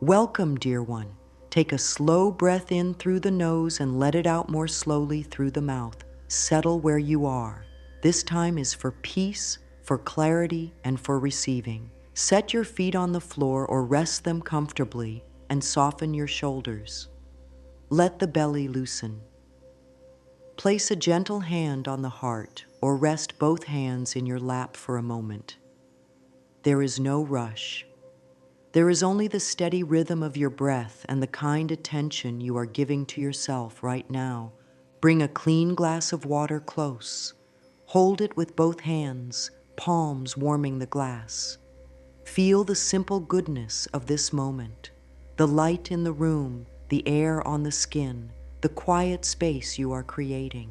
Welcome, dear one. Take a slow breath in through the nose and let it out more slowly through the mouth. Settle where you are. This time is for peace, for clarity, and for receiving. Set your feet on the floor or rest them comfortably and soften your shoulders. Let the belly loosen. Place a gentle hand on the heart or rest both hands in your lap for a moment. There is no rush. There is only the steady rhythm of your breath and the kind attention you are giving to yourself right now. Bring a clean glass of water close. Hold it with both hands, palms warming the glass. Feel the simple goodness of this moment, the light in the room, the air on the skin, the quiet space you are creating.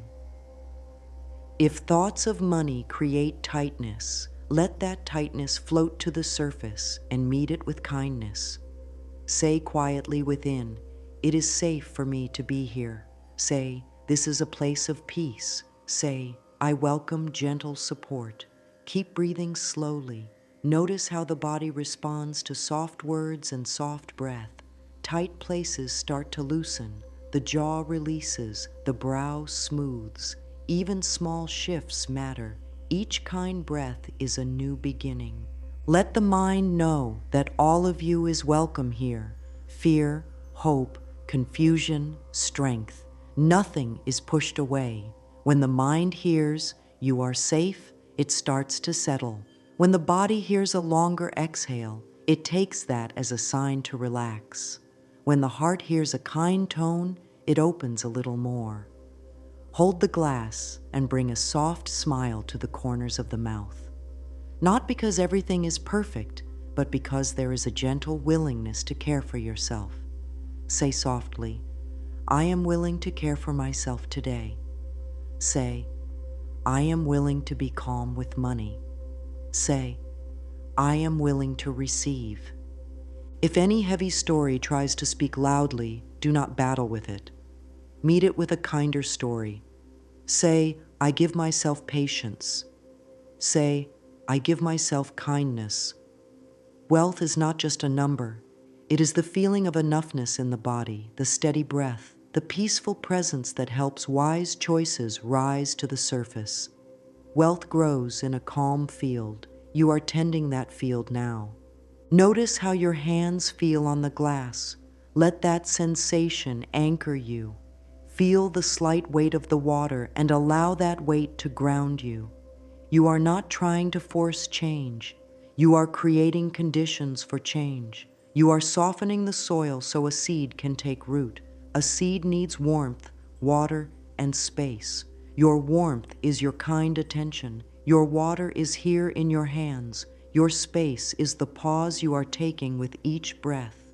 If thoughts of money create tightness, let that tightness float to the surface and meet it with kindness. Say quietly within, "It is safe for me to be here." Say, "This is a place of peace." Say, "I welcome gentle support." Keep breathing slowly. Notice how the body responds to soft words and soft breath. Tight places start to loosen. The jaw releases, the brow smooths. Even small shifts matter. Each kind breath is a new beginning. Let the mind know that all of you is welcome here. Fear, hope, confusion, strength. Nothing is pushed away. When the mind hears, "You are safe," it starts to settle. When the body hears a longer exhale, it takes that as a sign to relax. When the heart hears a kind tone, it opens a little more. Hold the glass and bring a soft smile to the corners of the mouth. Not because everything is perfect, but because there is a gentle willingness to care for yourself. Say softly, "I am willing to care for myself today." Say, "I am willing to be calm with money." Say, "I am willing to receive." If any heavy story tries to speak loudly, do not battle with it. Meet it with a kinder story. Say, "I give myself patience." Say, "I give myself kindness." Wealth is not just a number. It is the feeling of enoughness in the body, the steady breath, the peaceful presence that helps wise choices rise to the surface. Wealth grows in a calm field. You are tending that field now. Notice how your hands feel on the glass. Let that sensation anchor you. Feel the slight weight of the water and allow that weight to ground you. You are not trying to force change. You are creating conditions for change. You are softening the soil so a seed can take root. A seed needs warmth, water, and space. Your warmth is your kind attention. Your water is here in your hands. Your space is the pause you are taking with each breath.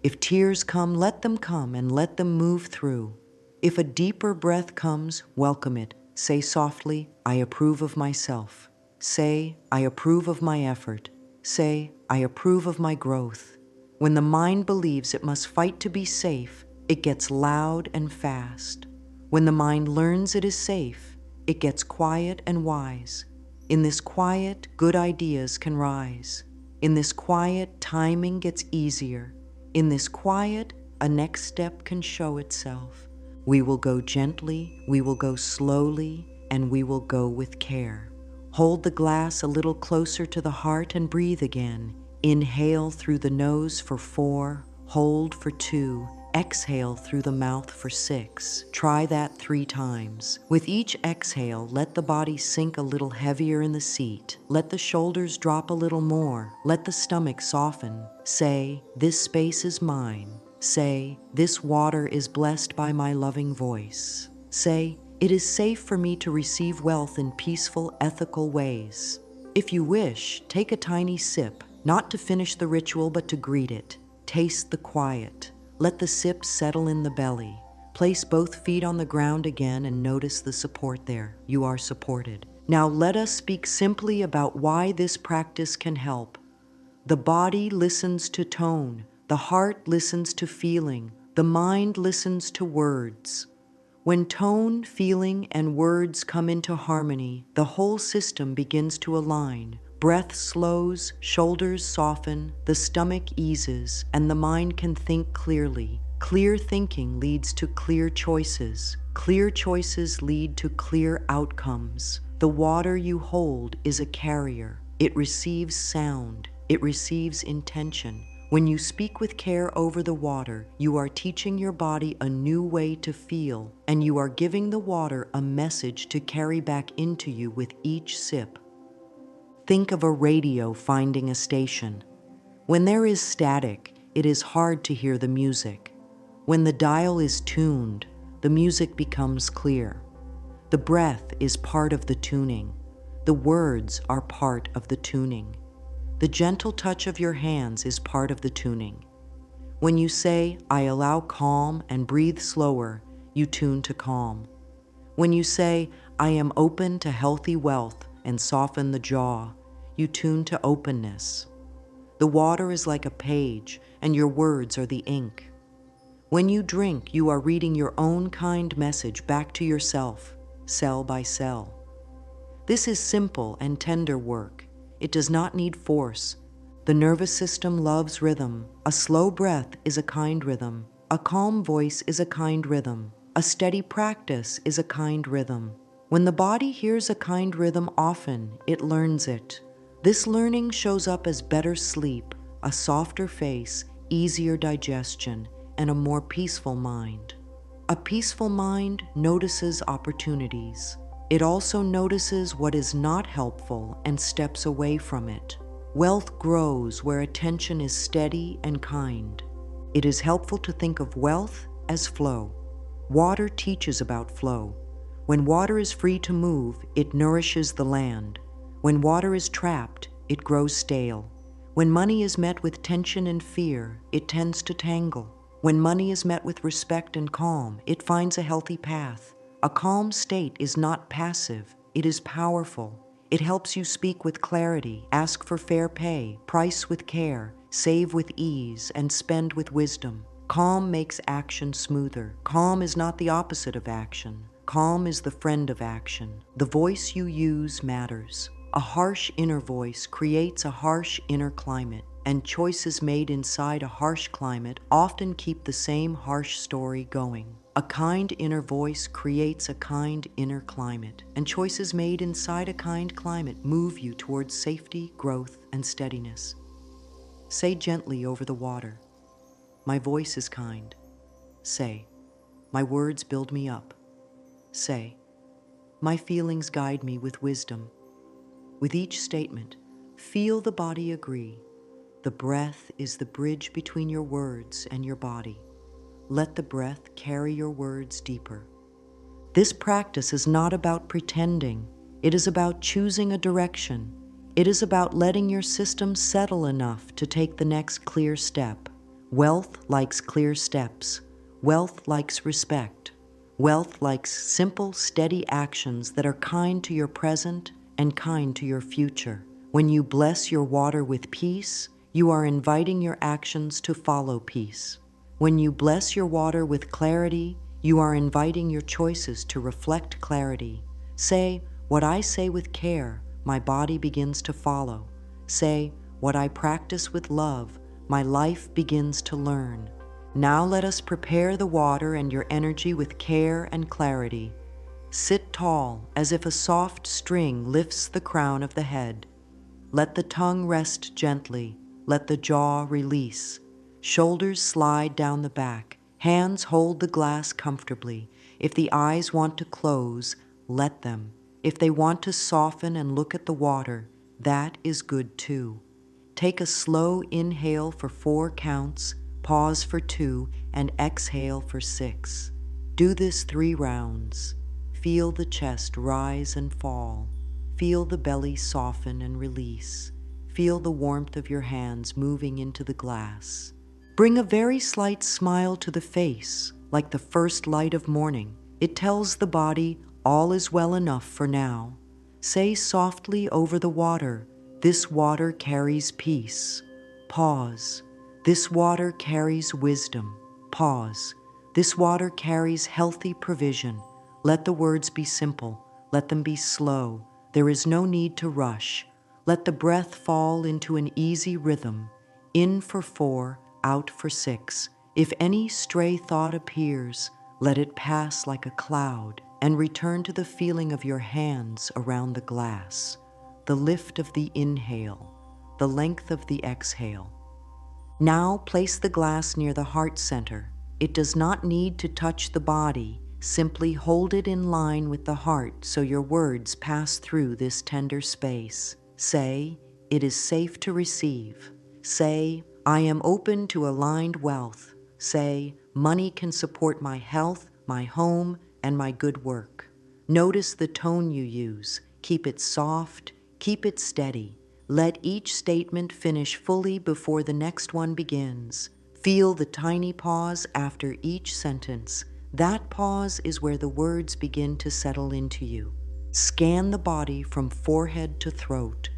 If tears come, let them come and let them move through. If a deeper breath comes, welcome it. Say softly, "I approve of myself." Say, "I approve of my effort." Say, "I approve of my growth." When the mind believes it must fight to be safe, it gets loud and fast. When the mind learns it is safe, it gets quiet and wise. In this quiet, good ideas can rise. In this quiet, timing gets easier. In this quiet, a next step can show itself. We will go gently, we will go slowly, and we will go with care. Hold the glass a little closer to the heart and breathe again. Inhale through the nose for 4, hold for 2, exhale through the mouth for 6. Try that 3 times. With each exhale, let the body sink a little heavier in the seat. Let the shoulders drop a little more. Let the stomach soften. Say, "This space is mine." Say, "This water is blessed by my loving voice." Say, "It is safe for me to receive wealth in peaceful, ethical ways." If you wish, take a tiny sip, not to finish the ritual but to greet it. Taste the quiet. Let the sip settle in the belly. Place both feet on the ground again and notice the support there. You are supported. Now let us speak simply about why this practice can help. The body listens to tone. The heart listens to feeling. The mind listens to words. When tone, feeling, and words come into harmony, the whole system begins to align. Breath slows, shoulders soften, the stomach eases, and the mind can think clearly. Clear thinking leads to clear choices. Clear choices lead to clear outcomes. The water you hold is a carrier. It receives sound. It receives intention. When you speak with care over the water, you are teaching your body a new way to feel, and you are giving the water a message to carry back into you with each sip. Think of a radio finding a station. When there is static, it is hard to hear the music. When the dial is tuned, the music becomes clear. The breath is part of the tuning. The words are part of the tuning. The gentle touch of your hands is part of the tuning. When you say, "I allow calm and breathe slower," you tune to calm. When you say, "I am open to healthy wealth," and soften the jaw, you tune to openness. The water is like a page, and your words are the ink. When you drink, you are reading your own kind message back to yourself, cell by cell. This is simple and tender work. It does not need force. The nervous system loves rhythm. A slow breath is a kind rhythm. A calm voice is a kind rhythm. A steady practice is a kind rhythm. When the body hears a kind rhythm often, it learns it. This learning shows up as better sleep, a softer face, easier digestion, and a more peaceful mind. A peaceful mind notices opportunities. It also notices what is not helpful and steps away from it. Wealth grows where attention is steady and kind. It is helpful to think of wealth as flow. Water teaches about flow. When water is free to move, it nourishes the land. When water is trapped, it grows stale. When money is met with tension and fear, it tends to tangle. When money is met with respect and calm, it finds a healthy path. A calm state is not passive, it is powerful. It helps you speak with clarity, ask for fair pay, price with care, save with ease, and spend with wisdom. Calm makes action smoother. Calm is not the opposite of action. Calm is the friend of action. The voice you use matters. A harsh inner voice creates a harsh inner climate, and choices made inside a harsh climate often keep the same harsh story going. A kind inner voice creates a kind inner climate, and choices made inside a kind climate move you towards safety, growth, and steadiness. Say gently over the water, "My voice is kind." Say, "My words build me up." Say, "My feelings guide me with wisdom." With each statement, feel the body agree. The breath is the bridge between your words and your body. Let the breath carry your words deeper. This practice is not about pretending. It is about choosing a direction. It is about letting your system settle enough to take the next clear step. Wealth likes clear steps. Wealth likes respect. Wealth likes simple, steady actions that are kind to your present and kind to your future. When you bless your water with peace, you are inviting your actions to follow peace. When you bless your water with clarity, you are inviting your choices to reflect clarity. Say, "What I say with care, my body begins to follow." Say, "What I practice with love, my life begins to learn." Now let us prepare the water and your energy with care and clarity. Sit tall, as if a soft string lifts the crown of the head. Let the tongue rest gently. Let the jaw release. Shoulders slide down the back. Hands hold the glass comfortably. If the eyes want to close, let them. If they want to soften and look at the water, that is good too. Take a slow inhale for 4 counts, pause for 2, and exhale for 6. Do this 3 rounds. Feel the chest rise and fall. Feel the belly soften and release. Feel the warmth of your hands moving into the glass. Bring a very slight smile to the face, like the first light of morning. It tells the body, all is well enough for now. Say softly over the water, "This water carries peace." Pause. "This water carries wisdom." Pause. "This water carries healthy provision." Let the words be simple. Let them be slow. There is no need to rush. Let the breath fall into an easy rhythm, in for 4, out for 6. If any stray thought appears, let it pass like a cloud and return to the feeling of your hands around the glass, the lift of the inhale, the length of the exhale. Now place the glass near the heart center. It does not need to touch the body. Simply hold it in line with the heart so your words pass through this tender space. Say, "It is safe to receive." Say, "I am open to aligned wealth." Say, "Money can support my health, my home, and my good work." Notice the tone you use. Keep it soft, keep it steady. Let each statement finish fully before the next one begins. Feel the tiny pause after each sentence. That pause is where the words begin to settle into you. Scan the body from forehead to throat.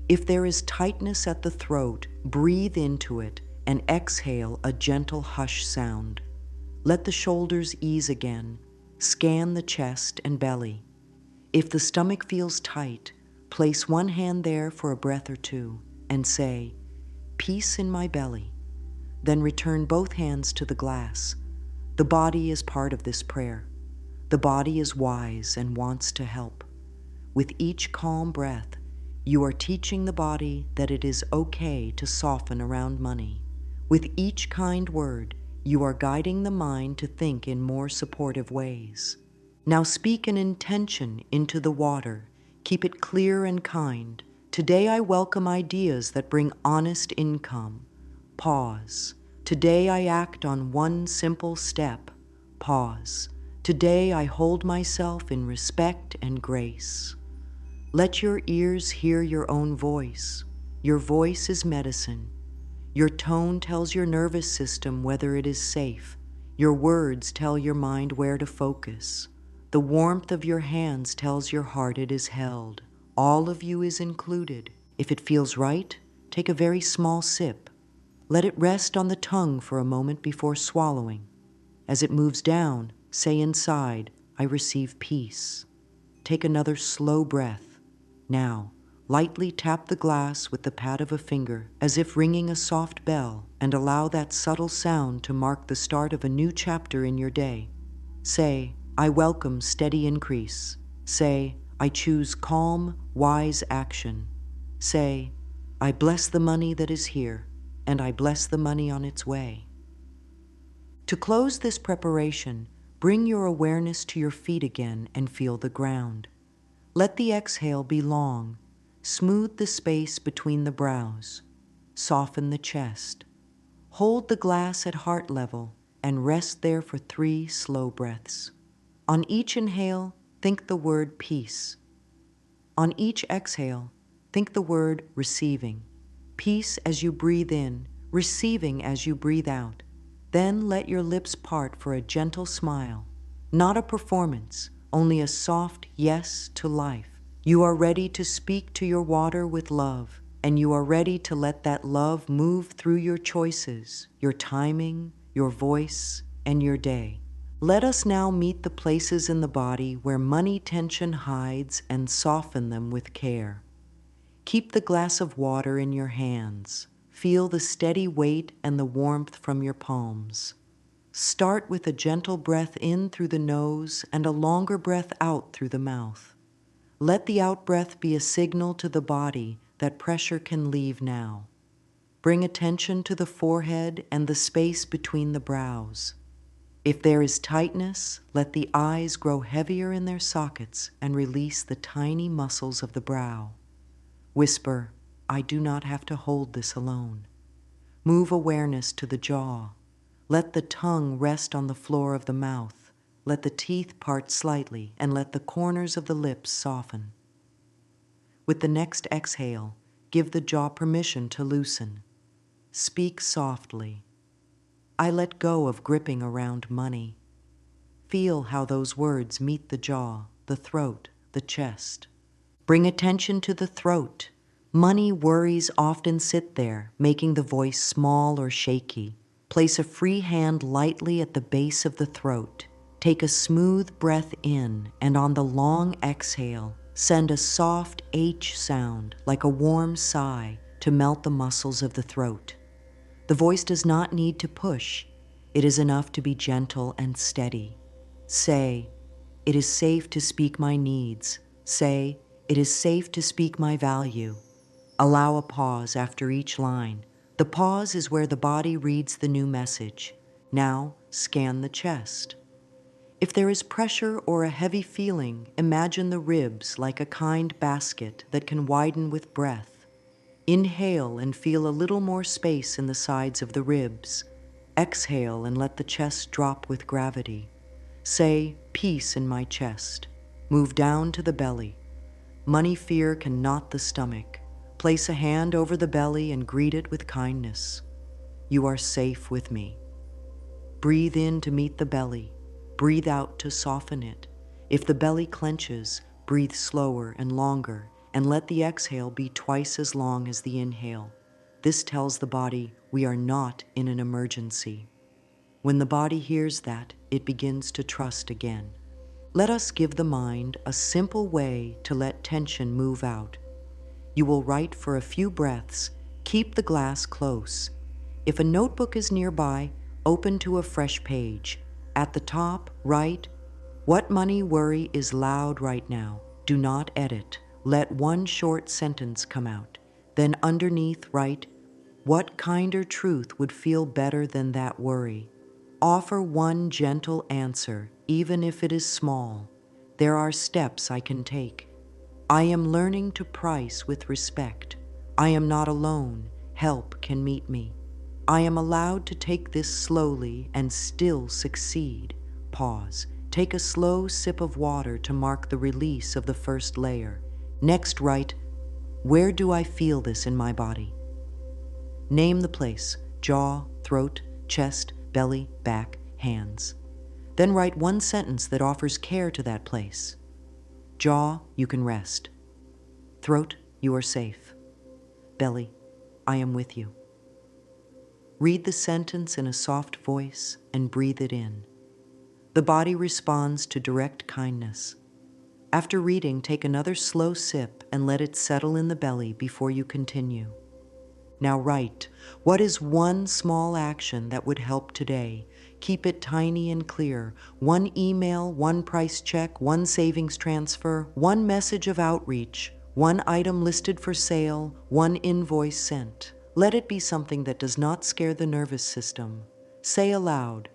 If there is tightness at the throat, breathe into it and exhale a gentle hush sound. Let the shoulders ease again. Scan the chest and belly. If the stomach feels tight, place one hand there for a breath or two and say, "Peace in my belly." Then return both hands to the glass. The body is part of this prayer. The body is wise and wants to help. With each calm breath, you are teaching the body that it is okay to soften around money. With each kind word, you are guiding the mind to think in more supportive ways. Now speak an intention into the water. Keep it clear and kind. Today I welcome ideas that bring honest income. Pause. Today I act on one simple step. Pause. Today I hold myself in respect and grace. Let your ears hear your own voice. Your voice is medicine. Your tone tells your nervous system whether it is safe. Your words tell your mind where to focus. The warmth of your hands tells your heart it is held. All of you is included. If it feels right, take a very small sip. Let it rest on the tongue for a moment before swallowing. As it moves down, say inside, "I receive peace." Take another slow breath. Now, lightly tap the glass with the pad of a finger as if ringing a soft bell, and allow that subtle sound to mark the start of a new chapter in your day. Say, "I welcome steady increase." Say, "I choose calm, wise action." Say, "I bless the money that is here, and I bless the money on its way." To close this preparation, bring your awareness to your feet again and feel the ground. Let the exhale be long. Smooth the space between the brows. Soften the chest. Hold the glass at heart level and rest there for 3 slow breaths. On each inhale, think the word peace. On each exhale, think the word receiving. Peace as you breathe in, receiving as you breathe out. Then let your lips part for a gentle smile. Not a performance, only a soft yes to life. You are ready to speak to your water with love, and you are ready to let that love move through your choices, your timing, your voice, and your day. Let us now meet the places in the body where money tension hides and soften them with care. Keep the glass of water in your hands. Feel the steady weight and the warmth from your palms. Start with a gentle breath in through the nose and a longer breath out through the mouth. Let the out-breath be a signal to the body that pressure can leave now. Bring attention to the forehead and the space between the brows. If there is tightness, let the eyes grow heavier in their sockets and release the tiny muscles of the brow. Whisper, "I do not have to hold this alone." Move awareness to the jaw. Let the tongue rest on the floor of the mouth. Let the teeth part slightly and let the corners of the lips soften. With the next exhale, give the jaw permission to loosen. Speak softly. "I let go of gripping around money." Feel how those words meet the jaw, the throat, the chest. Bring attention to the throat. Money worries often sit there, making the voice small or shaky. Place a free hand lightly at the base of the throat. Take a smooth breath in, and on the long exhale, Send a soft H sound, like a warm sigh, to melt the muscles of the throat. The voice does not need to push. It is enough to be gentle and steady. Say, "It is safe to speak my needs." Say, "It is safe to speak my value." Allow a pause after each line. The pause is where the body reads the new message. Now, scan the chest. If there is pressure or a heavy feeling, imagine the ribs like a kind basket that can widen with breath. Inhale and feel a little more space in the sides of the ribs. Exhale and let the chest drop with gravity. Say, "Peace in my chest." Move down to the belly. Money fear can knot the stomach. Place a hand over the belly and greet it with kindness. "You are safe with me." Breathe in to meet the belly. Breathe out to soften it. If the belly clenches, breathe slower and longer, and let the exhale be twice as long as the inhale. This tells the body we are not in an emergency. When the body hears that, it begins to trust again. Let us give the mind a simple way to let tension move out. You will write for a few breaths. Keep the glass close. If a notebook is nearby, open to a fresh page. At the top, write, "What money worry is loud right now." Do not edit. Let one short sentence come out. Then underneath, write, "What kinder truth would feel better than that worry?" Offer one gentle answer, even if it is small. "There are steps I can take. I am learning to price with respect. I am not alone. Help can meet me. I am allowed to take this slowly and still succeed." Pause. Take a slow sip of water to mark the release of the first layer. Next, write, "Where do I feel this in my body?" Name the place: jaw, throat, chest, belly, back, hands. Then write one sentence that offers care to that place. Jaw, you can rest. Throat, you are safe. Belly, I am with you. Read the sentence in a soft voice and breathe it in. The body responds to direct kindness. After reading, take another slow sip and let it settle in the belly before you continue. Now write, what is one small action that would help today? Keep it tiny and clear. One email, one price check, one savings transfer, one message of outreach, one item listed for sale, one invoice sent. Let it be something that does not scare the nervous system. Say aloud,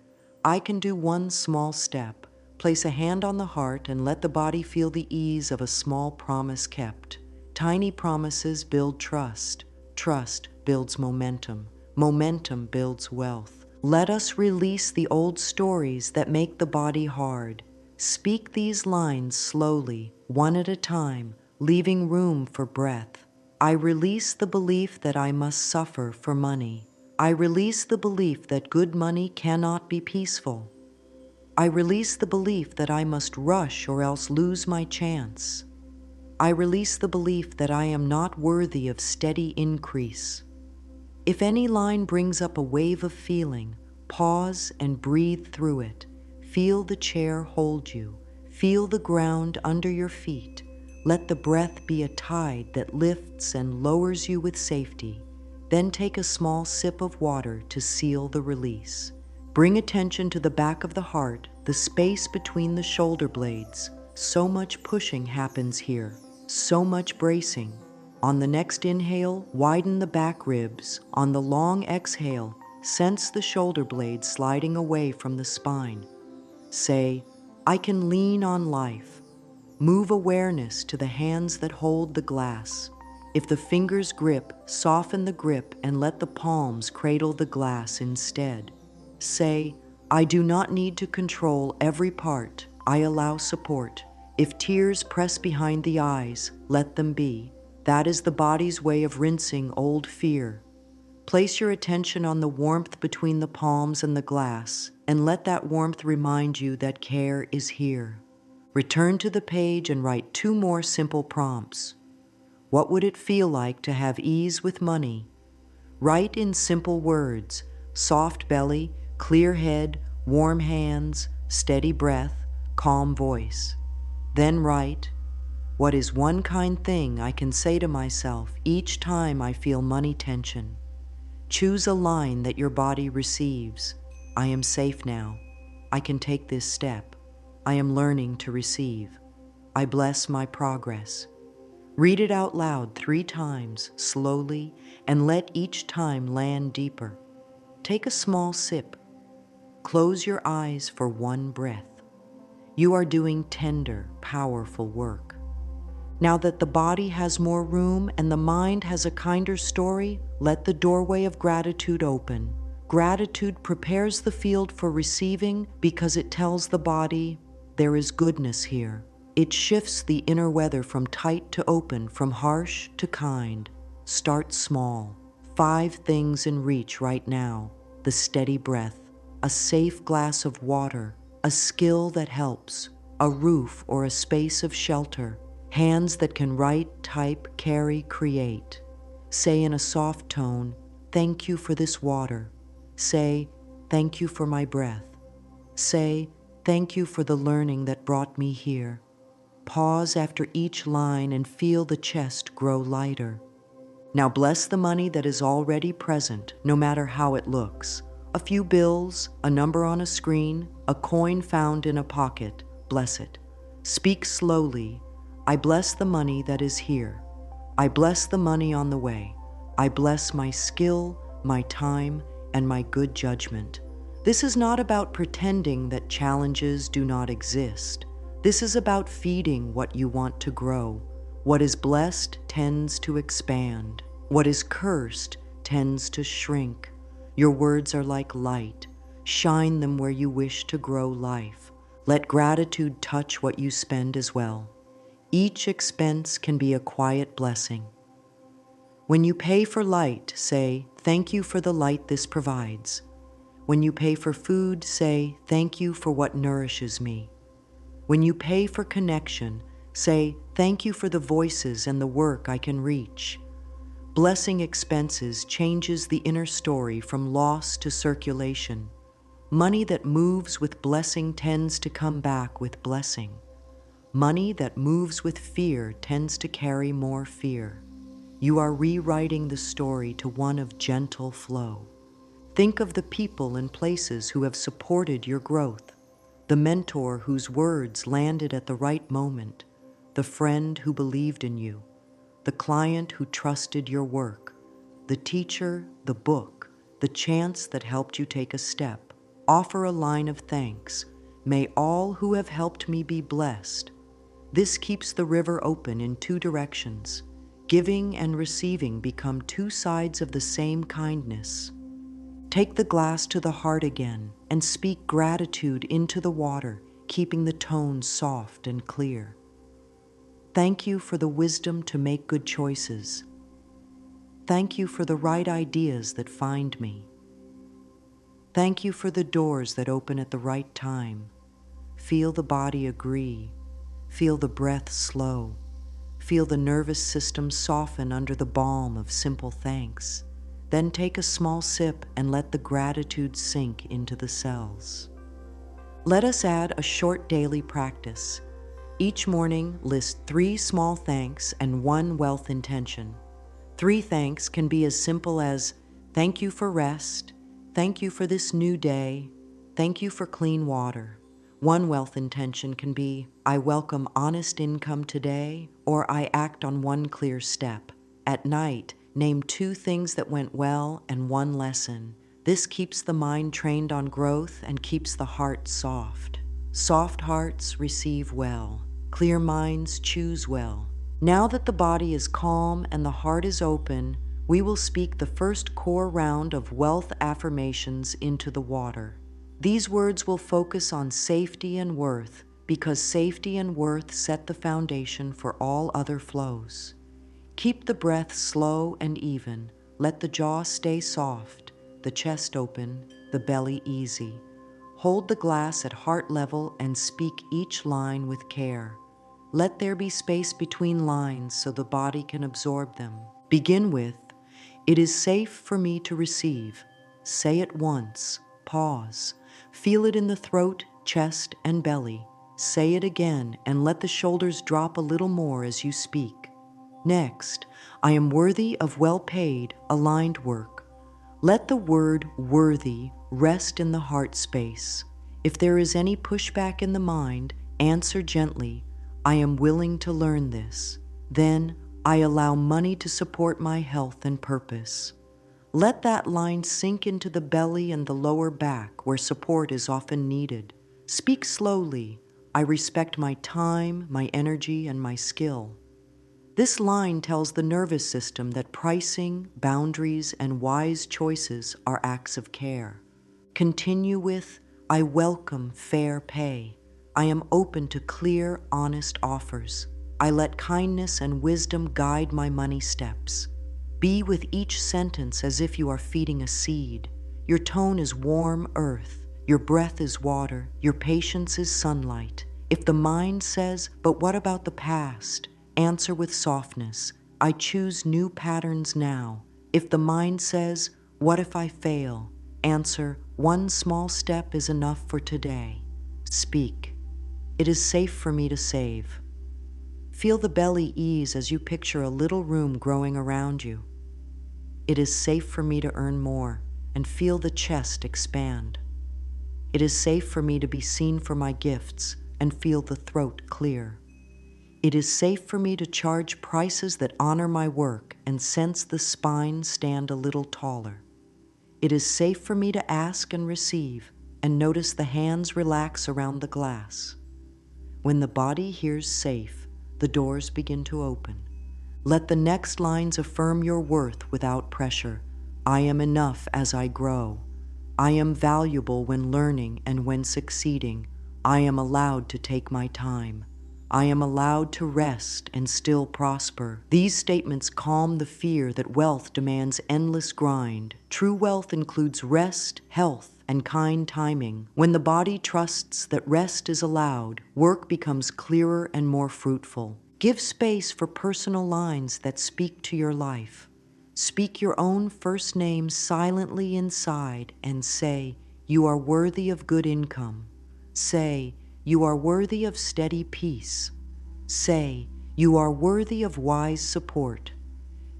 "I can do one small step." Place a hand on the heart and let the body feel the ease of a small promise kept. Tiny promises build trust. Trust builds momentum. Momentum builds wealth. Let us release the old stories that make the body hard. Speak these lines slowly, one at a time, leaving room for breath. I release the belief that I must suffer for money. I release the belief that good money cannot be peaceful. I release the belief that I must rush or else lose my chance. I release the belief that I am not worthy of steady increase. If any line brings up a wave of feeling, pause and breathe through it. Feel the chair hold you. Feel the ground under your feet. Let the breath be a tide that lifts and lowers you with safety. Then take a small sip of water to seal the release. Bring attention to the back of the heart, the space between the shoulder blades. So much pushing happens here, so much bracing. On the next inhale, widen the back ribs. On the long exhale, sense the shoulder blades sliding away from the spine. Say, "I can lean on life." Move awareness to the hands that hold the glass. If the fingers grip, soften the grip and let the palms cradle the glass instead. Say, "I do not need to control every part. I allow support." If tears press behind the eyes, let them be. That is the body's way of rinsing old fear. Place your attention on the warmth between the palms and the glass, and let that warmth remind you that care is here. Return to the page and write 2 more simple prompts. What would it feel like to have ease with money? Write in simple words: soft belly, clear head, warm hands, steady breath, calm voice. Then write, What is one kind thing I can say to myself each time I feel money tension? Choose a line that your body receives. I am safe now. I can take this step. I am learning to receive. I bless my progress. Read it out loud 3 times, slowly, and let each time land deeper. Take a small sip. Close your eyes for 1 breath. You are doing tender, powerful work. Now that the body has more room and the mind has a kinder story, let the doorway of gratitude open. Gratitude prepares the field for receiving because it tells the body, there is goodness here. It shifts the inner weather from tight to open, from harsh to kind. Start small. 5 things in reach right now: the steady breath, a safe glass of water, a skill that helps, a roof or a space of shelter, hands that can write, type, carry, create. Say in a soft tone, thank you for this water. Say, thank you for my breath. Say, thank you for the learning that brought me here. Pause after each line and feel the chest grow lighter. Now bless the money that is already present, no matter how it looks. A few bills, a number on a screen, a coin found in a pocket. Bless it. Speak slowly. I bless the money that is here. I bless the money on the way. I bless my skill, my time, and my good judgment. This is not about pretending that challenges do not exist. This is about feeding what you want to grow. What is blessed tends to expand. What is cursed tends to shrink. Your words are like light. Shine them where you wish to grow life. Let gratitude touch what you spend as well. Each expense can be a quiet blessing. When you pay for light, say, thank you for the light this provides. When you pay for food, say, thank you for what nourishes me. When you pay for connection, say, thank you for the voices and the work I can reach. Blessing expenses changes the inner story from loss to circulation. Money that moves with blessing tends to come back with blessing. Money that moves with fear tends to carry more fear. You are rewriting the story to one of gentle flow. Think of the people and places who have supported your growth, the mentor whose words landed at the right moment, the friend who believed in you, the client who trusted your work, the teacher, the book, the chance that helped you take a step. Offer a line of thanks. May all who have helped me be blessed. This keeps the river open in 2 directions. Giving and receiving become 2 sides of the same kindness. Take the glass to the heart again and speak gratitude into the water, keeping the tone soft and clear. Thank you for the wisdom to make good choices. Thank you for the right ideas that find me. Thank you for the doors that open at the right time. Feel the body agree. Feel the breath slow. Feel the nervous system soften under the balm of simple thanks. Then take a small sip and let the gratitude sink into the cells. Let us add a short daily practice. Each morning, list 3 small thanks and 1 wealth intention. 3 thanks can be as simple as, thank you for rest, thank you for this new day, thank you for clean water. 1 wealth intention can be, I welcome honest income today, or I act on 1 clear step. At night, name 2 things that went well and 1 lesson. This keeps the mind trained on growth and keeps the heart soft. Soft hearts receive well. Clear minds choose well. Now that the body is calm and the heart is open, we will speak the first core round of wealth affirmations into the water. These words will focus on safety and worth because safety and worth set the foundation for all other flows. Keep the breath slow and even. Let the jaw stay soft, the chest open, the belly easy. Hold the glass at heart level and speak each line with care. Let there be space between lines so the body can absorb them. Begin with, it is safe for me to receive. Say it once, pause. Feel it in the throat, chest, and belly. Say it again and let the shoulders drop a little more as you speak. Next, I am worthy of well-paid, aligned work. Let the word worthy rest in the heart space. If there is any pushback in the mind, answer gently, I am willing to learn this. Then, I allow money to support my health and purpose. Let that line sink into the belly and the lower back where support is often needed. Speak slowly. I respect my time, my energy, and my skill. This line tells the nervous system that pricing, boundaries, and wise choices are acts of care. Continue with, I welcome fair pay. I am open to clear, honest offers. I let kindness and wisdom guide my money steps. Be with each sentence as if you are feeding a seed. Your tone is warm earth. Your breath is water. Your patience is sunlight. If the mind says, but what about the past? Answer with softness. I choose new patterns now. If the mind says, what if I fail? Answer, one small step is enough for today. Speak. It is safe for me to save. Feel the belly ease as you picture a little room growing around you. It is safe for me to earn more, and feel the chest expand. It is safe for me to be seen for my gifts and feel the throat clear. It is safe for me to charge prices that honor my work and sense the spine stand a little taller. It is safe for me to ask and receive and notice the hands relax around the glass. When the body hears safe, the doors begin to open. Let the next lines affirm your worth without pressure. I am enough as I grow. I am valuable when learning and when succeeding. I am allowed to take my time. I am allowed to rest and still prosper. These statements calm the fear that wealth demands endless grind. True wealth includes rest, health, and kind timing. When the body trusts that rest is allowed, work becomes clearer and more fruitful. Give space for personal lines that speak to your life. Speak your own first name silently inside and say, you are worthy of good income. Say, you are worthy of steady peace. Say, you are worthy of wise support.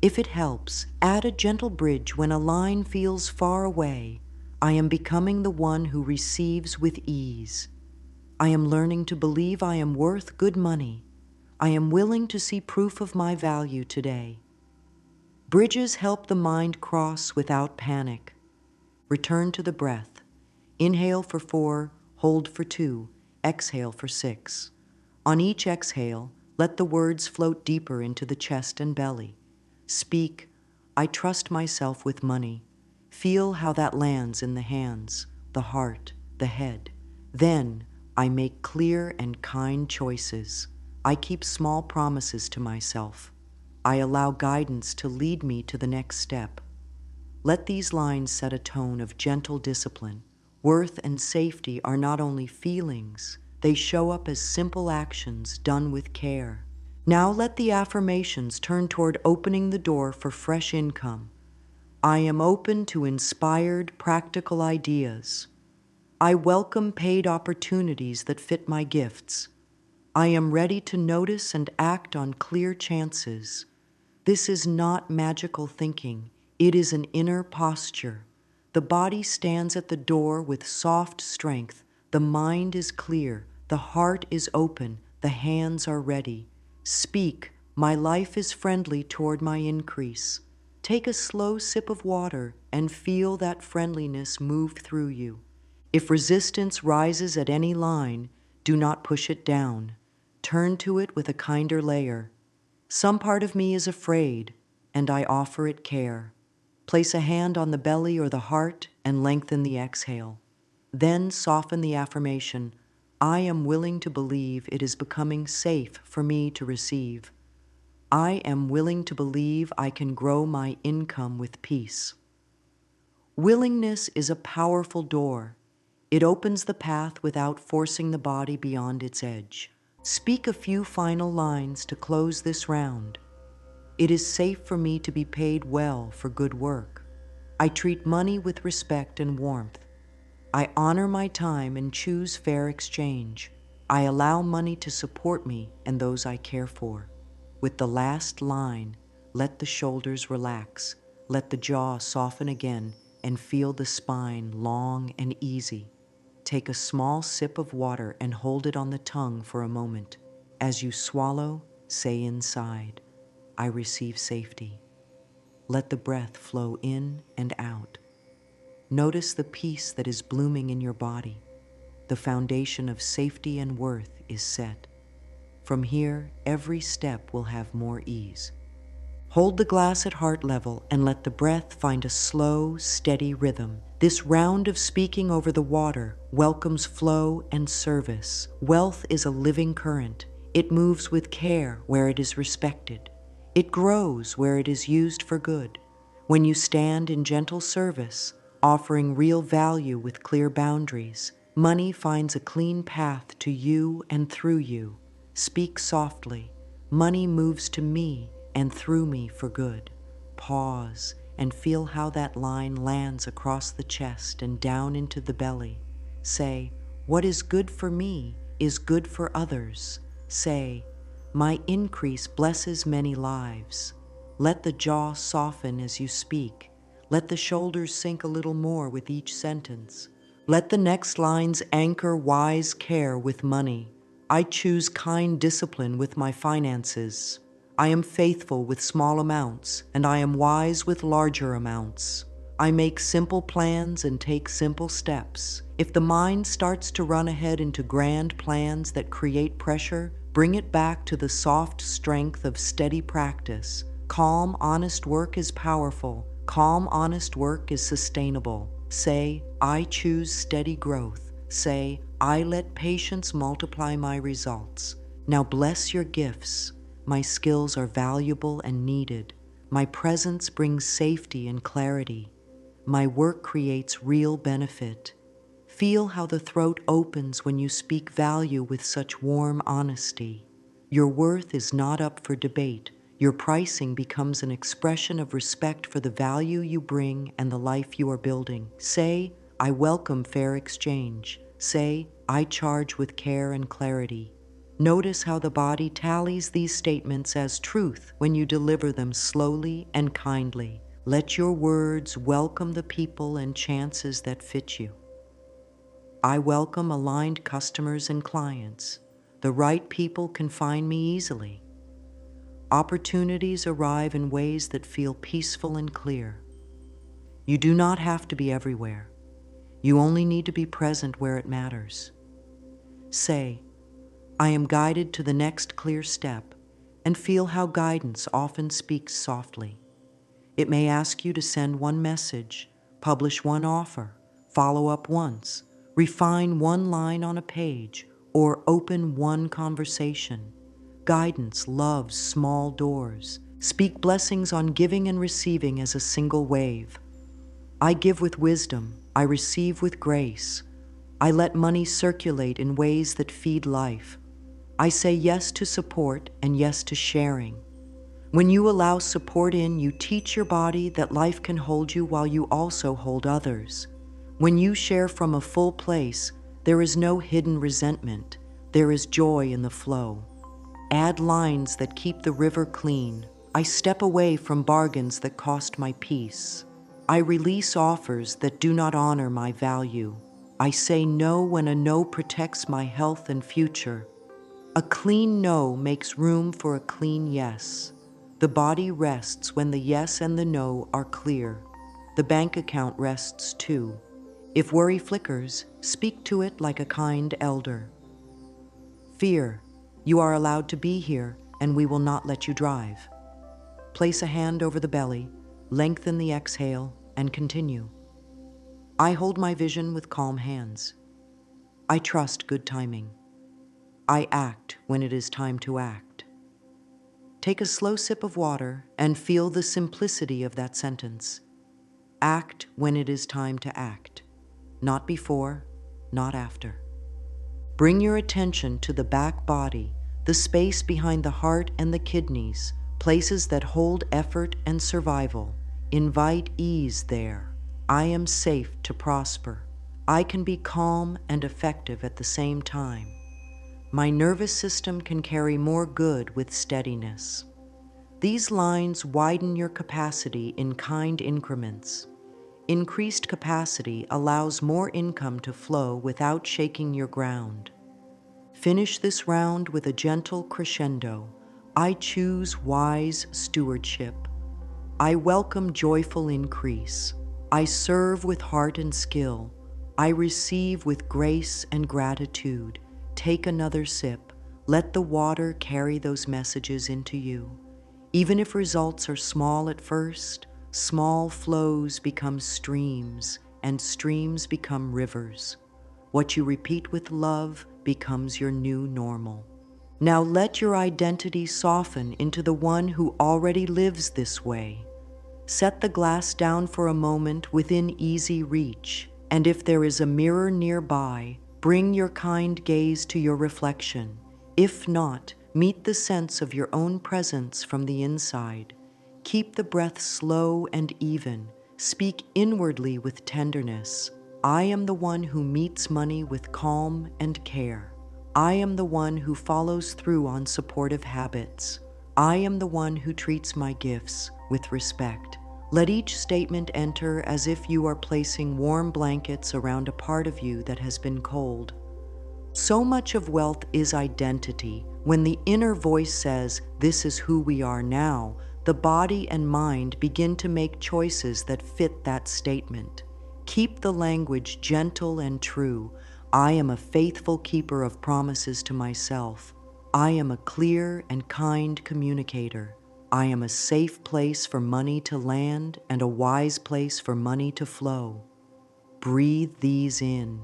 If it helps, add a gentle bridge when a line feels far away. I am becoming the one who receives with ease. I am learning to believe I am worth good money. I am willing to see proof of my value today. Bridges help the mind cross without panic. Return to the breath. Inhale for 4, hold for 2, exhale for 6. On each exhale, let the words float deeper into the chest and belly. Speak, I trust myself with money. Feel how that lands in the hands, the heart, the head. Then, I make clear and kind choices. I keep small promises to myself. I allow guidance to lead me to the next step. Let these lines set a tone of gentle discipline. Worth and safety are not only feelings, they show up as simple actions done with care. Now let the affirmations turn toward opening the door for fresh income. I am open to inspired, practical ideas. I welcome paid opportunities that fit my gifts. I am ready to notice and act on clear chances. This is not magical thinking. It is an inner posture. The body stands at the door with soft strength. The mind is clear. The heart is open. The hands are ready. Speak, my life is friendly toward my increase. Take a slow sip of water and feel that friendliness move through you. If resistance rises at any line, do not push it down. Turn to it with a kinder layer. Some part of me is afraid, and I offer it care. Place a hand on the belly or the heart and lengthen the exhale. Then soften the affirmation, I am willing to believe it is becoming safe for me to receive. I am willing to believe I can grow my income with peace. Willingness is a powerful door. It opens the path without forcing the body beyond its edge. Speak a few final lines to close this round. It is safe for me to be paid well for good work. I treat money with respect and warmth. I honor my time and choose fair exchange. I allow money to support me and those I care for. With the last line, let the shoulders relax, let the jaw soften again, and feel the spine long and easy. Take a small sip of water and hold it on the tongue for a moment. As you swallow, say inside, I receive safety. Let the breath flow in and out. Notice the peace that is blooming in your body. The foundation of safety and worth is set. From here, every step will have more ease. Hold the glass at heart level and let the breath find a slow, steady rhythm. This round of speaking over the water welcomes flow and service. Wealth is a living current. It moves with care where it is respected. It grows where it is used for good. When you stand in gentle service, offering real value with clear boundaries, money finds a clean path to you and through you. Speak softly. Money moves to me and through me for good. Pause and feel how that line lands across the chest and down into the belly. Say, what is good for me is good for others. Say, my increase blesses many lives. Let the jaw soften as you speak. Let the shoulders sink a little more with each sentence. Let the next lines anchor wise care with money. I choose kind discipline with my finances. I am faithful with small amounts, and I am wise with larger amounts. I make simple plans and take simple steps. If the mind starts to run ahead into grand plans that create pressure, bring it back to the soft strength of steady practice. Calm, honest work is powerful. Calm, honest work is sustainable. Say, I choose steady growth. Say, I let patience multiply my results. Now bless your gifts. My skills are valuable and needed. My presence brings safety and clarity. My work creates real benefit. Feel how the throat opens when you speak value with such warm honesty. Your worth is not up for debate. Your pricing becomes an expression of respect for the value you bring and the life you are building. Say, I welcome fair exchange. Say, I charge with care and clarity. Notice how the body tallies these statements as truth when you deliver them slowly and kindly. Let your words welcome the people and chances that fit you. I welcome aligned customers and clients. The right people can find me easily. Opportunities arrive in ways that feel peaceful and clear. You do not have to be everywhere. You only need to be present where it matters. Say, I am guided to the next clear step, and feel how guidance often speaks softly. It may ask you to send one message, publish one offer, follow up once, refine one line on a page, or open one conversation. Guidance loves small doors. Speak blessings on giving and receiving as a single wave. I give with wisdom. I receive with grace. I let money circulate in ways that feed life. I say yes to support and yes to sharing. When you allow support in, you teach your body that life can hold you while you also hold others. When you share from a full place, there is no hidden resentment. There is joy in the flow. Add lines that keep the river clean. I step away from bargains that cost my peace. I release offers that do not honor my value. I say no when a no protects my health and future. A clean no makes room for a clean yes. The body rests when the yes and the no are clear. The bank account rests too. If worry flickers, speak to it like a kind elder. Fear, you are allowed to be here, and we will not let you drive. Place a hand over the belly, lengthen the exhale, and continue. I hold my vision with calm hands. I trust good timing. I act when it is time to act. Take a slow sip of water and feel the simplicity of that sentence. Act when it is time to act. Not before, not after. Bring your attention to the back body, the space behind the heart and the kidneys, places that hold effort and survival. Invite ease there. I am safe to prosper. I can be calm and effective at the same time. My nervous system can carry more good with steadiness. These lines widen your capacity in kind increments. Increased capacity allows more income to flow without shaking your ground. Finish this round with a gentle crescendo. I choose wise stewardship. I welcome joyful increase. I serve with heart and skill. I receive with grace and gratitude. Take another sip. Let the water carry those messages into you. Even if results are small at first, small flows become streams, and streams become rivers. What you repeat with love becomes your new normal. Now let your identity soften into the one who already lives this way. Set the glass down for a moment within easy reach, and if there is a mirror nearby, bring your kind gaze to your reflection. If not, meet the sense of your own presence from the inside. Keep the breath slow and even. Speak inwardly with tenderness. I am the one who meets money with calm and care. I am the one who follows through on supportive habits. I am the one who treats my gifts with respect. Let each statement enter as if you are placing warm blankets around a part of you that has been cold. So much of wealth is identity. When the inner voice says, "This is who we are now," the body and mind begin to make choices that fit that statement. Keep the language gentle and true. I am a faithful keeper of promises to myself. I am a clear and kind communicator. I am a safe place for money to land and a wise place for money to flow. Breathe these in.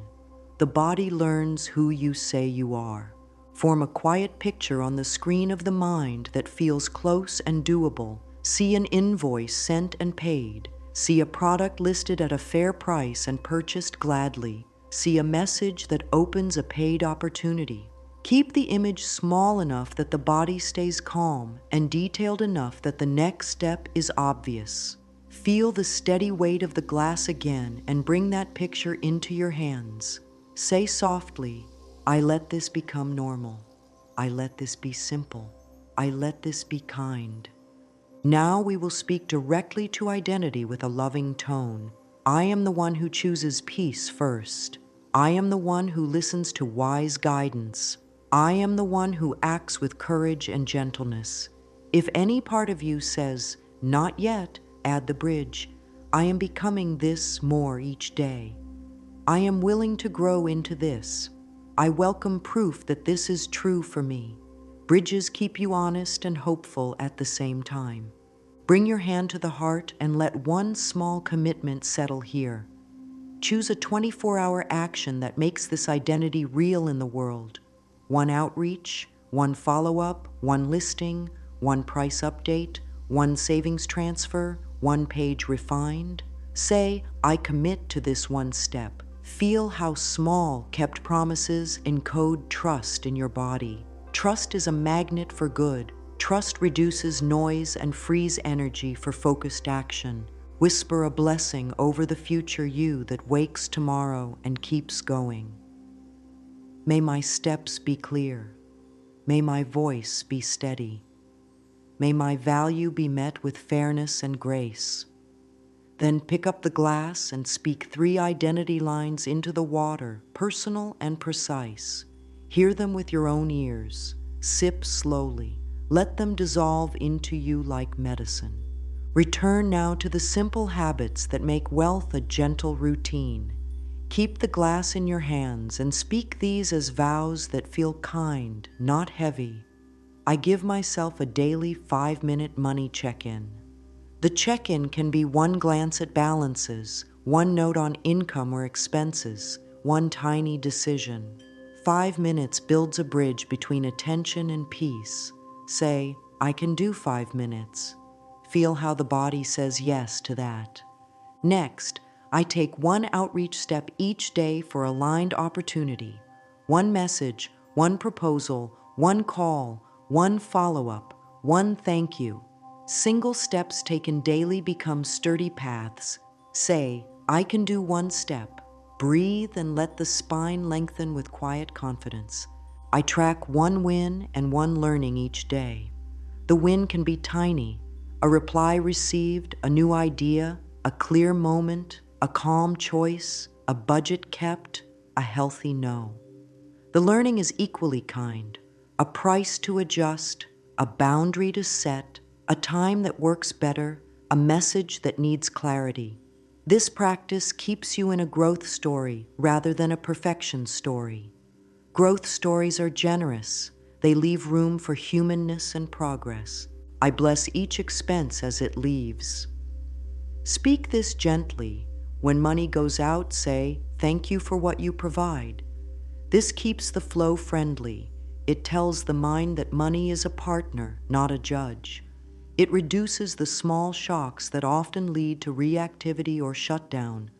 The body learns who you say you are. Form a quiet picture on the screen of the mind that feels close and doable. See an invoice sent and paid. See a product listed at a fair price and purchased gladly. See a message that opens a paid opportunity. Keep the image small enough that the body stays calm and detailed enough that the next step is obvious. Feel the steady weight of the glass again and bring that picture into your hands. Say softly, I let this become normal. I let this be simple. I let this be kind. Now we will speak directly to identity with a loving tone. I am the one who chooses peace first. I am the one who listens to wise guidance. I am the one who acts with courage and gentleness. If any part of you says, not yet, add the bridge. I am becoming this more each day. I am willing to grow into this. I welcome proof that this is true for me. Bridges keep you honest and hopeful at the same time. Bring your hand to the heart and let one small commitment settle here. Choose a 24-hour action that makes this identity real in the world. One outreach, one follow-up, one listing, one price update, one savings transfer, one page refined. Say, I commit to this one step. Feel how small kept promises encode trust in your body. Trust is a magnet for good. Trust reduces noise and frees energy for focused action. Whisper a blessing over the future you that wakes tomorrow and keeps going. May my steps be clear. May my voice be steady. May my value be met with fairness and grace. Then pick up the glass and speak 3 identity lines into the water, personal and precise. Hear them with your own ears. Sip slowly. Let them dissolve into you like medicine. Return now to the simple habits that make wealth a gentle routine. Keep the glass in your hands and speak these as vows that feel kind, not heavy. I give myself a daily 5-minute money check-in. The check-in can be one glance at balances, one note on income or expenses, one tiny decision. 5 minutes builds a bridge between attention and peace. Say, I can do 5 minutes. Feel how the body says yes to that. Next, I take one outreach step each day for aligned opportunity. One message, one proposal, one call, one follow-up, one thank you. Single steps taken daily become sturdy paths. Say, I can do one step. Breathe and let the spine lengthen with quiet confidence. I track one win and one learning each day. The win can be tiny: a reply received, a new idea, a clear moment, a calm choice, a budget kept, a healthy no. The learning is equally kind: a price to adjust, a boundary to set, a time that works better, a message that needs clarity. This practice keeps you in a growth story rather than a perfection story. Growth stories are generous. They leave room for humanness and progress. I bless each expense as it leaves. Speak this gently. When money goes out, say, "Thank you for what you provide." This keeps the flow friendly. It tells the mind that money is a partner, not a judge. It reduces the small shocks that often lead to reactivity or shutdown.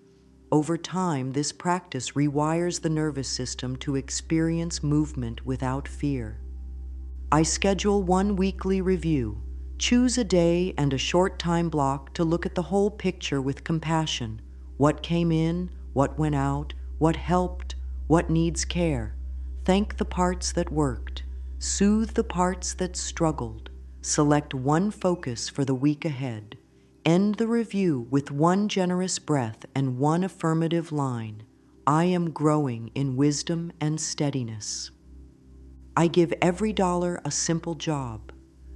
Over time, this practice rewires the nervous system to experience movement without fear. I schedule one weekly review. Choose a day and a short time block to look at the whole picture with compassion. What came in, what went out, what helped, what needs care. Thank the parts that worked. Soothe the parts that struggled. Select one focus for the week ahead. End the review with one generous breath and one affirmative line: I am growing in wisdom and steadiness. I give every dollar a simple job.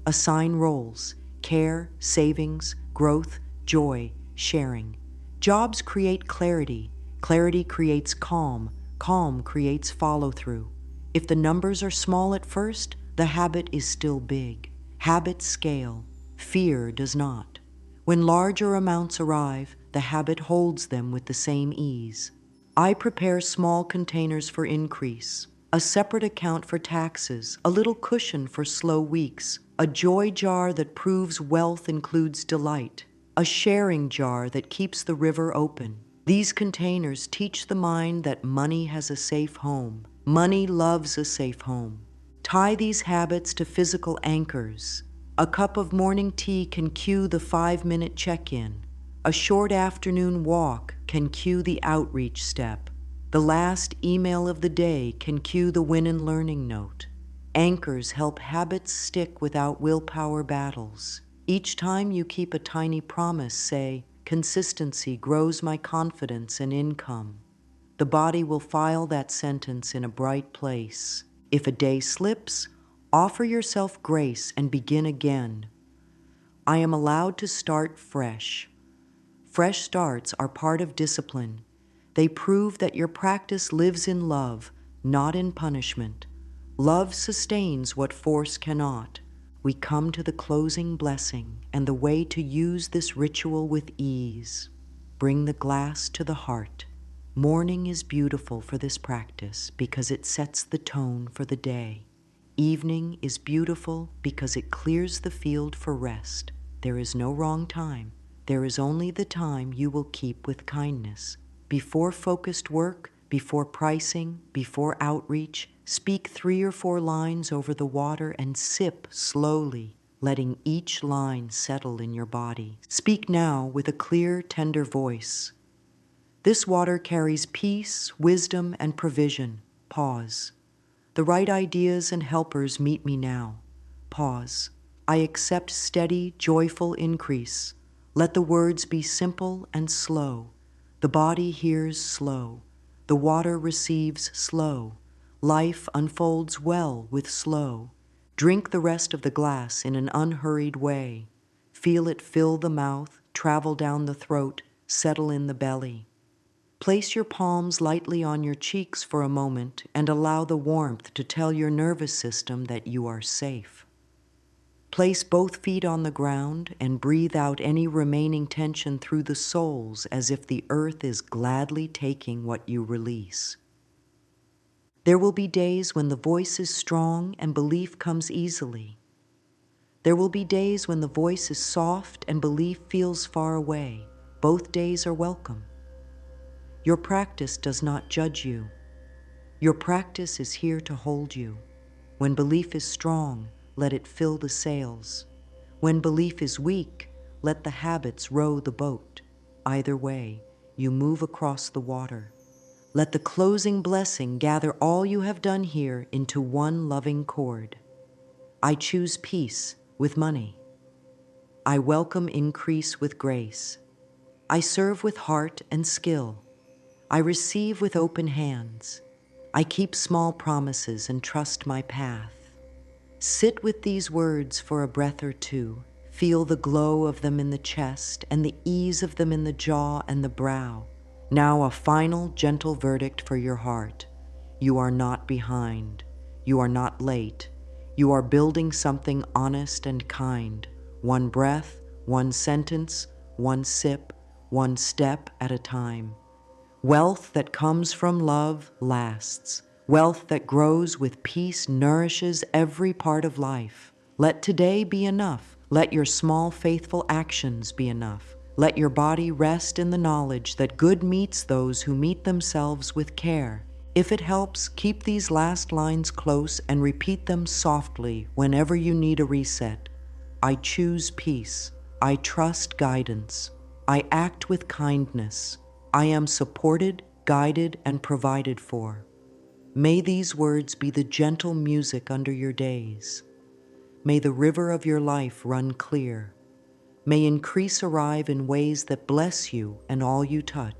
Assign roles: care, savings, growth, joy, sharing. Jobs create clarity. Clarity creates calm. Calm creates follow-through. If the numbers are small at first, the habit is still big. Habits scale. Fear does not. When larger amounts arrive, the habit holds them with the same ease. I prepare small containers for increase: a separate account for taxes, a little cushion for slow weeks, a joy jar that proves wealth includes delight, a sharing jar that keeps the river open. These containers teach the mind that money has a safe home. Money loves a safe home. Tie these habits to physical anchors. A cup of morning tea can cue the 5-minute check-in. A short afternoon walk can cue the outreach step. The last email of the day can cue the win and learning note. Anchors help habits stick without willpower battles. Each time you keep a tiny promise, say, "Consistency grows my confidence and income." The body will file that sentence in a bright place. If a day slips, offer yourself grace and begin again. I am allowed to start fresh. Fresh starts are part of discipline. They prove that your practice lives in love, not in punishment. Love sustains what force cannot. We come to the closing blessing and the way to use this ritual with ease. Bring the glass to the heart. Morning is beautiful for this practice because it sets the tone for the day. Evening is beautiful because it clears the field for rest. There is no wrong time. There is only the time you will keep with kindness. Before focused work, before pricing, before outreach, speak 3 or 4 lines over the water and sip slowly, letting each line settle in your body. Speak now with a clear, tender voice. This water carries peace, wisdom, and provision. Pause. The right ideas and helpers meet me now. Pause. I accept steady, joyful increase. Let the words be simple and slow. The body hears slow. The water receives slow. Life unfolds well with slow. Drink the rest of the glass in an unhurried way. Feel it fill the mouth, travel down the throat, settle in the belly. Place your palms lightly on your cheeks for a moment and allow the warmth to tell your nervous system that you are safe. Place both feet on the ground and breathe out any remaining tension through the soles as if the earth is gladly taking what you release. There will be days when the voice is strong and belief comes easily. There will be days when the voice is soft and belief feels far away. Both days are welcome. Your practice does not judge you. Your practice is here to hold you. When belief is strong, let it fill the sails. When belief is weak, let the habits row the boat. Either way, you move across the water. Let the closing blessing gather all you have done here into one loving chord. I choose peace with money. I welcome increase with grace. I serve with heart and skill. I receive with open hands. I keep small promises and trust my path. Sit with these words for a breath or two. Feel the glow of them in the chest and the ease of them in the jaw and the brow. Now a final, gentle verdict for your heart. You are not behind. You are not late. You are building something honest and kind. One breath, one sentence, one sip, one step at a time. Wealth that comes from love lasts. Wealth that grows with peace nourishes every part of life. Let today be enough. Let your small, faithful actions be enough. Let your body rest in the knowledge that good meets those who meet themselves with care. If it helps, keep these last lines close and repeat them softly whenever you need a reset. I choose peace. I trust guidance. I act with kindness. I am supported, guided, and provided for. May these words be the gentle music under your days. May the river of your life run clear. May increase arrive in ways that bless you and all you touch.